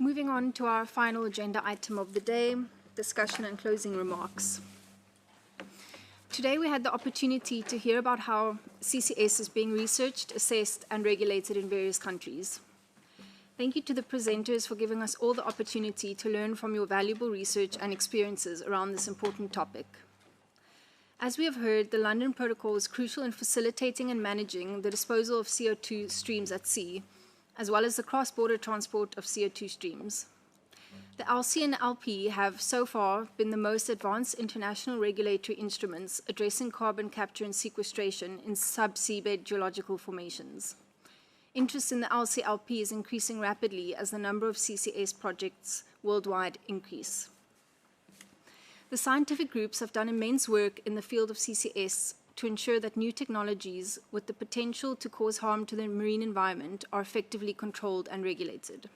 Moving on to our final agenda item of the day, discussion and closing remarks. Today we had the opportunity to hear about how CCS is being researched, assessed, and regulated in various countries. Thank you to the presenters for giving us all the opportunity to learn from your valuable research and experiences around this important topic. As we have heard, the London Protocol is crucial in facilitating and managing the disposal of CO2 streams at sea, as well as the cross-border transport of CO2 streams. The LC and LP have so far been the most advanced international regulatory instruments addressing carbon capture and sequestration in sub-seabed geological formations. Interest in the LC-LP is increasing rapidly as the number of CCS projects worldwide increase. The scientific groups have done immense work in the field of CCS to ensure that new technologies with the potential to cause harm to the marine environment are effectively controlled and regulated.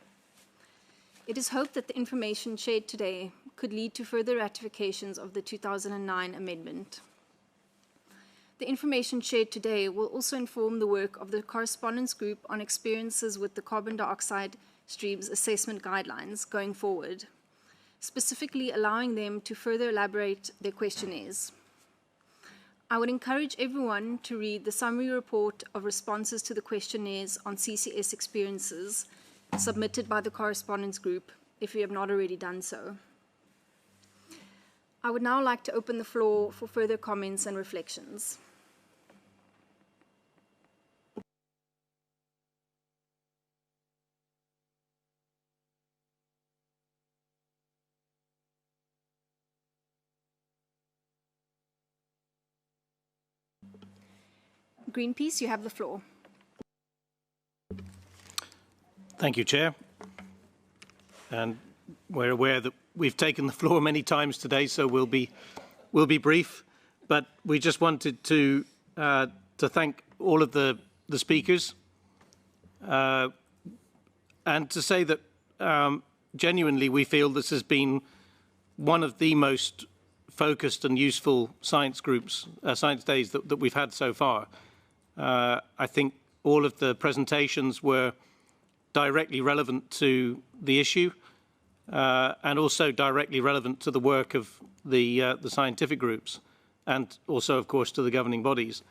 It is hoped that the information shared today could lead to further ratifications of the 2009 amendment. The information shared today will also inform the work of the correspondence group on experiences with the carbon dioxide streams assessment guidelines going forward, specifically allowing them to further elaborate their questionnaires. I would encourage everyone to read the summary report of responses to the questionnaires on CCS experiences submitted by the correspondence group, if you have not already done so. I would now like to open the floor for further comments and reflections. Greenpeace, you have the floor. Thank you, Chair. And we're aware that we've taken the floor many times today, so we'll be brief. But we just wanted to thank all of the speakers and to say that genuinely we feel this has been one of the most focused and useful science days that we've had so far. I think all of the presentations were directly relevant to the issue and also directly relevant to the work of the scientific groups and also, of course, to the governing bodies.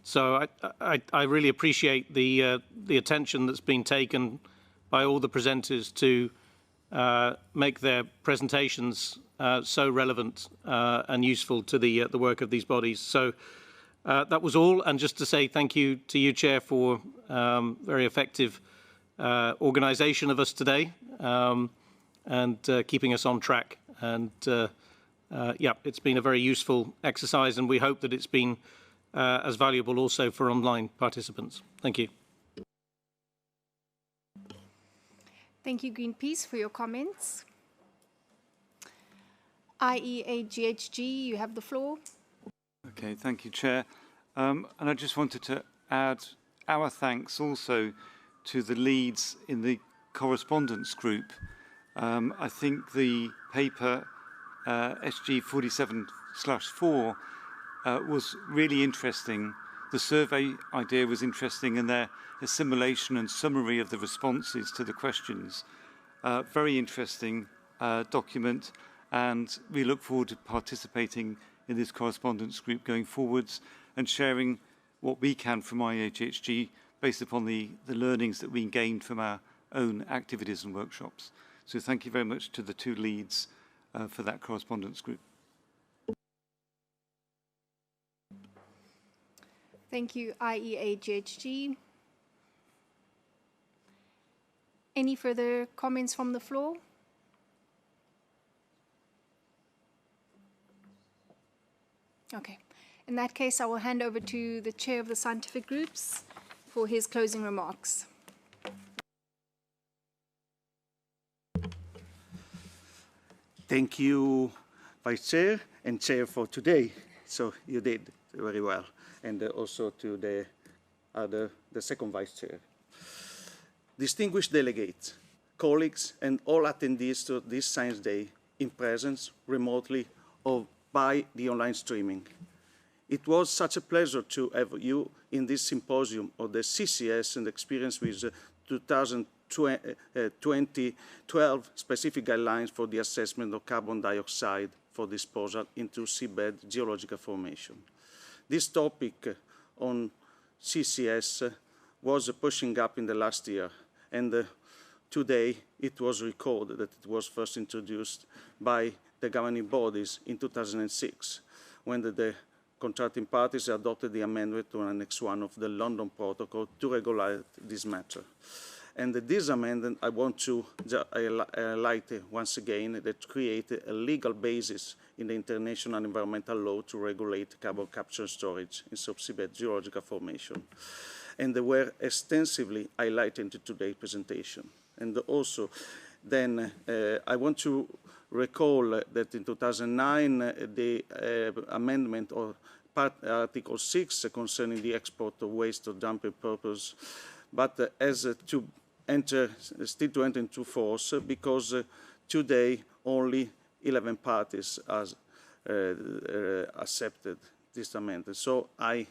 So I really appreciate the attention that's been taken by all the presenters to make their presentations so relevant and useful to the work of these bodies. So that was all, and just to say thank you to you, Chair, for very effective organisation of us today and keeping us on track. And yeah, it's been a very useful exercise, and we hope that it's been as valuable also for online participants. Thank you. Thank you, Greenpeace, for your comments. IEA-GHG, you have the floor. Okay, thank you, Chair. And I just wanted to add our thanks also to the leads in the correspondence group. I think the paper SG 47/4 was really interesting. The survey idea was interesting, and their assimilation and summary of the responses to the questions. Very interesting document, and we look forward to participating in this correspondence group going forwards and sharing what we can from IEA-GHG based upon the learnings that we gained from our own activities and workshops. So thank you very much to the two leads for that correspondence group. Thank you, IEA-GHG. Any further comments from the floor? Okay. In that case, I will hand over to the chair of the scientific groups for his closing remarks. Thank you, Vice Chair and Chair for today. So you did very well. And also to the second Vice Chair. Distinguished delegates, colleagues, and all attendees to this Science Day in presence, remotely, or by the online streaming. It was such a pleasure to have you in this symposium of the CCS and experience with 2012 specific guidelines for the assessment of carbon dioxide for disposal into seabed geological formation. This topic on CCS was pushing up in the last year, and today it was recorded that it was first introduced by the governing bodies in 2006, when the contracting parties adopted the amendment to Annex 1 of the London Protocol to regulate this matter. And this amendment, I want to highlight once again, that created a legal basis in the international environmental law to regulate carbon capture and storage in subseabed geological formation. And they were extensively highlighted in today's presentation. And also, then I want to recall that in 2009, the amendment of Article 6 concerning the export of waste or dumping purpose, but as to enter into force, because today only 11 parties has accepted this amendment. So I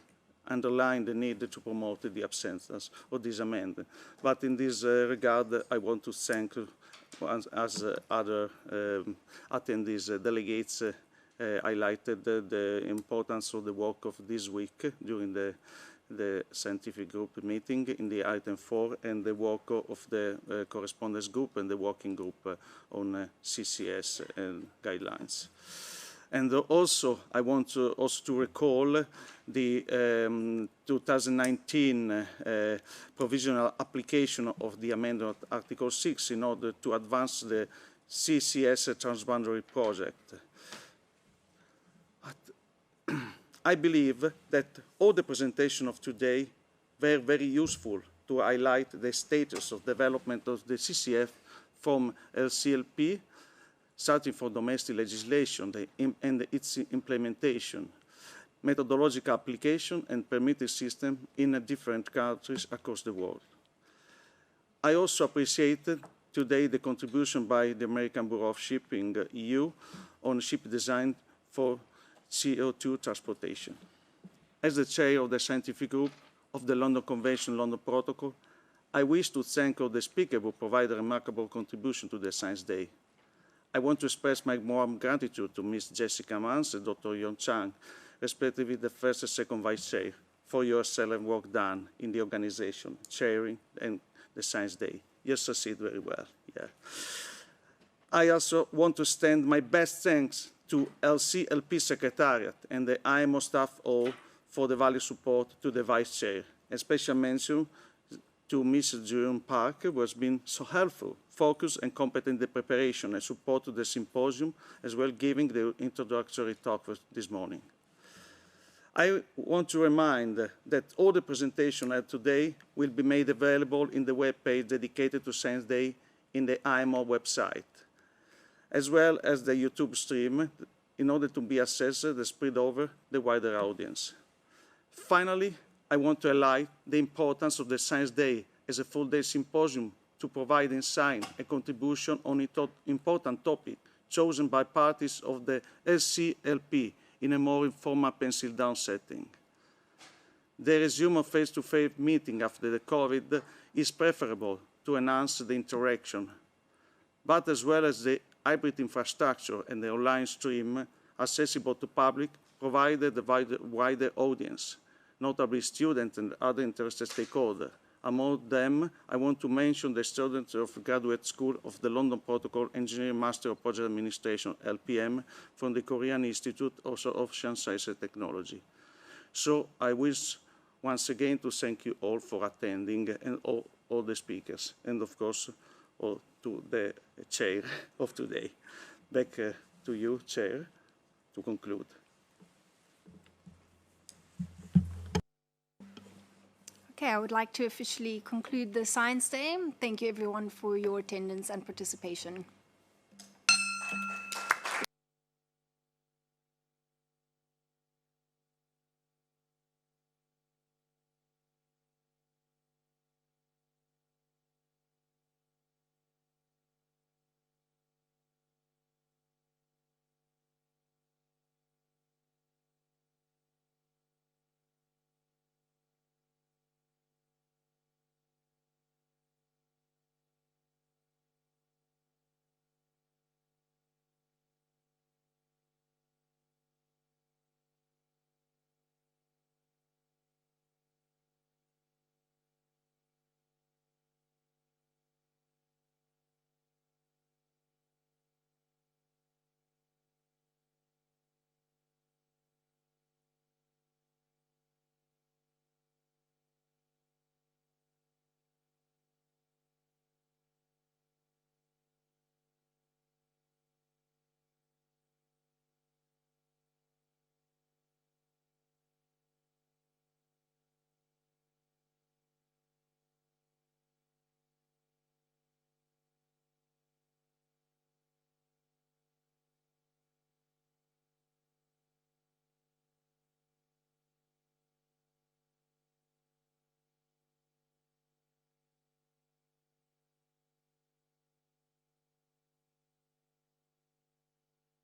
underline the need to promote the acceptance of this amendment. But in this regard, I want to thank, as other attendees, delegates, highlighted the importance of the work of this week during the scientific group meeting in the item 4, and the work of the correspondence group and the working group on CCS and guidelines. And also, I want to recall the 2019 provisional application of the amendment of Article 6 in order to advance the CCS transboundary project. I believe that all the presentation of today were very useful to highlight the status of development of the CCF from LCLP, starting from domestic legislation and its implementation, methodological application and permitting system in different countries across the world. I also appreciated today the contribution by the American Bureau of Shipping, EU, on ship design for CO2 transportation. As the chair of the scientific group of the London Convention, London Protocol, I wish to thank all the speakers who provided a remarkable contribution to the Science Day. I want to express my warm gratitude to Ms. Jessica Mans and Dr. Yon Chang, respectively the first and second vice chair, for your excellent work done in the organization, chairing, and the Science Day. You succeed very well. Yeah. I also want to extend my best thanks to LCLP Secretariat and the IMO staff all for the valued support to the Vice Chair. A special mention to Ms. Jerome Park, who has been so helpful, focused and competent in the preparation and support to the symposium, as well giving the introductory talk this morning. I want to remind that all the presentations held today will be made available in the web page dedicated to Science Day in the IMO website, as well as the YouTube stream, in order to be accessed and spread over the wider audience. Finally, I want to highlight the importance of the Science Day as a full-day symposium to provide insight and contribution on an important topic chosen by parties of the LCLP in a more informal pencil-down setting. The resume of face-to-face meeting after the COVID is preferable to enhance the interaction, but as well as the hybrid infrastructure and the online stream accessible to public provided a wider audience, notably students and other interested stakeholders. Among them, I want to mention the students of Graduate School of the London Protocol Engineering Master of Project Administration, LPM, from the Korean Institute of Ocean Science and Technology. So I wish once again to thank you all for attending, and all the speakers, and of course, all to the chair of today. Back to you, Chair, to conclude. Okay, I would like to officially conclude the Science Day. Thank you everyone for your attendance and participation.